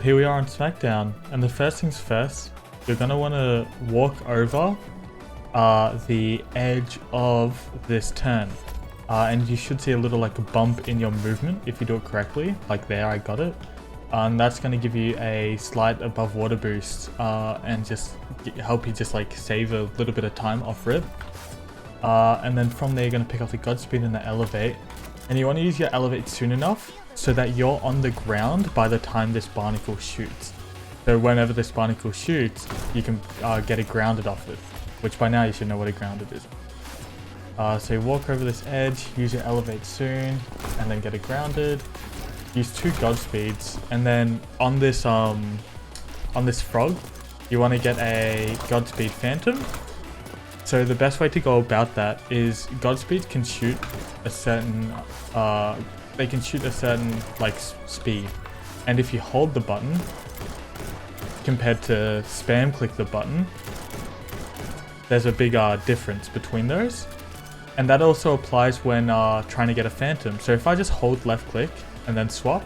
here we are on Smackdown, and the first things first, you're gonna want to walk over the edge of this turn, and you should see a little like a bump in your movement if you do it correctly. Like there, I got it, and that's gonna give you a slight above water boost, and just help you just like save a little bit of time off rip. And then from there, you're gonna pick up the Godspeed and the Elevate, and you want to use your Elevate soon enough so that you're on the ground by the time this barnacle shoots. So whenever this barnacle shoots, you can get it grounded off it, which by now you should know what a grounded is. So you walk over this edge, use your Elevate soon, and then get it grounded. Use 2 Godspeeds, and then on this frog, you want to get a Godspeed Phantom. So the best way to go about that is Godspeeds can shoot a certain like speed, and if you hold the button compared to spam click the button, there's a big difference between those, and that also applies when trying to get a Phantom. So if I just hold left click and then swap,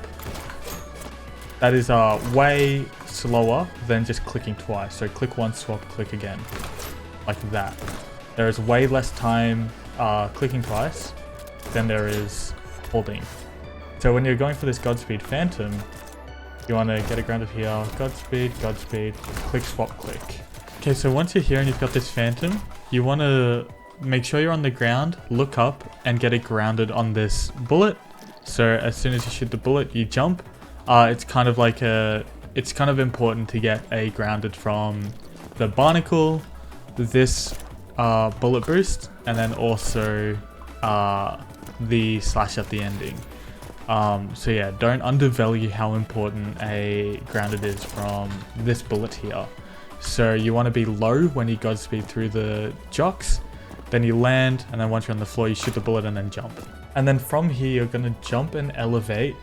that is way slower than just clicking twice. So click once, swap, click again, like that. There is way less time clicking twice than there is holding. So when you're going for this Godspeed Phantom, you want to get it grounded here, Godspeed, Godspeed, click, swap, click. Okay, so once you're here and you've got this Phantom, you want to make sure you're on the ground, look up, and get it grounded on this bullet. So as soon as you shoot the bullet, you jump. It's kind of important to get a grounded from the barnacle, this bullet boost, and then also the slash at the ending. So yeah, don't undervalue how important a grounded is from this bullet here. So you want to be low when you Godspeed through the jocks, then you land, and then once you're on the floor, you shoot the bullet and then jump. And then from here, you're going to jump and elevate,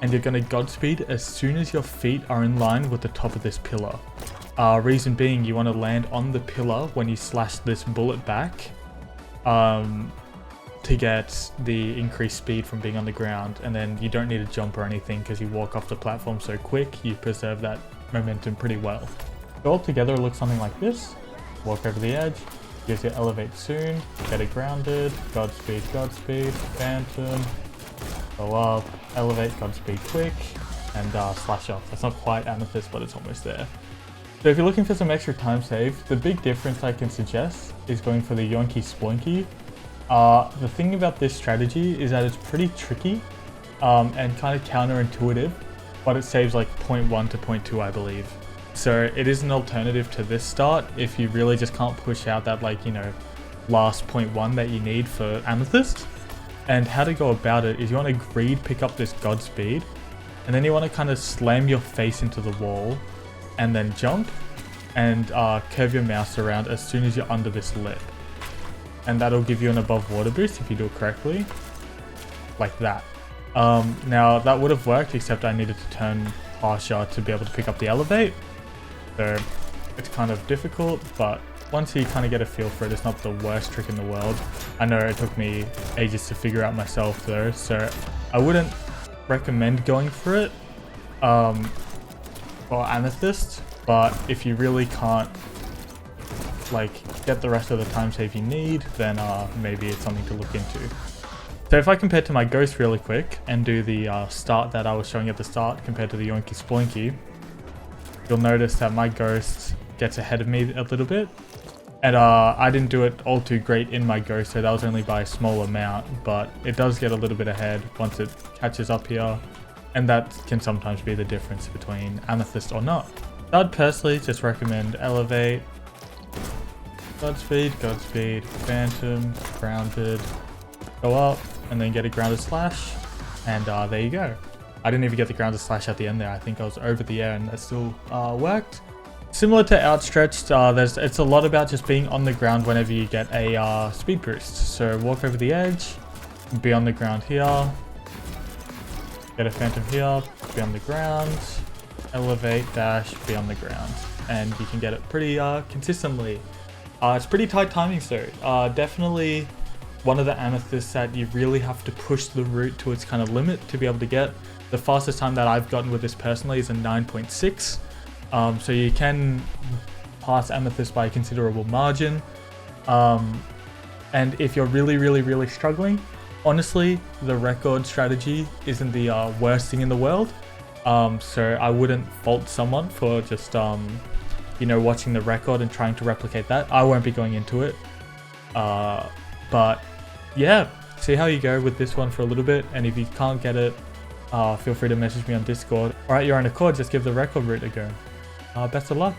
and you're going to Godspeed as soon as your feet are in line with the top of this pillar. Reason being, you want to land on the pillar when you slash this bullet back, to get the increased speed from being on the ground. And then you don't need to jump or anything because you walk off the platform so quick, you preserve that momentum pretty well. So altogether it looks something like this. Walk over the edge, use your Elevate soon, get it grounded, Godspeed, Godspeed, Phantom, go up, Elevate, Godspeed quick, and slash off. That's not quite Amethyst, but it's almost there. So if you're looking for some extra time save, the big difference I can suggest is going for the Yoinky Sploinky. The thing about this strategy is that it's pretty tricky and kind of counterintuitive, but it saves like 0.1 to 0.2, I believe. So it is an alternative to this start if you really just can't push out that, like, you know, last 0.1 that you need for Amethyst. And how to go about it is you want to greed pick up this Godspeed, and then you want to kind of slam your face into the wall and then jump and curve your mouse around as soon as you're under this lip. And that'll give you an above water boost if you do it correctly, like that. Now that would have worked, except I needed to turn harsher to be able to pick up the Elevate. So it's kind of difficult, but once you kind of get a feel for it, it's not the worst trick in the world. I know it took me ages to figure out myself though, so I wouldn't recommend going for it for Amethyst, but if you really can't like get the rest of the time save you need, then maybe it's something to look into. So if I compare to my Ghost really quick and do the start that I was showing at the start compared to the Yoinky Sploinky, you'll notice that my Ghost gets ahead of me a little bit, and I didn't do it all too great in my Ghost, so that was only by a small amount, but it does get a little bit ahead once it catches up here, and that can sometimes be the difference between Amethyst or not. I'd personally just recommend Elevate, Godspeed, Godspeed, Phantom, grounded, go up, and then get a grounded slash, and there you go. I didn't even get the grounded slash at the end there. I think I was over the air and that still worked. Similar to Outstretched, it's a lot about just being on the ground whenever you get a speed boost. So walk over the edge, be on the ground here, get a Phantom here, be on the ground, Elevate, dash, be on the ground, and you can get it pretty consistently. It's pretty tight timing, so definitely one of the Amethysts that you really have to push the route to its kind of limit to be able to get. The fastest time that I've gotten with this personally is a 9.6. So you can pass Amethyst by a considerable margin. And if you're really struggling, honestly, the record strategy isn't the worst thing in the world. So I wouldn't fault someone for just, you know, watching the record and trying to replicate that. I won't be going into it. But yeah, see how you go with this one for a little bit. And if you can't get it, feel free to message me on Discord. Alright, you're on a chord, just give the record route a go. Best of luck.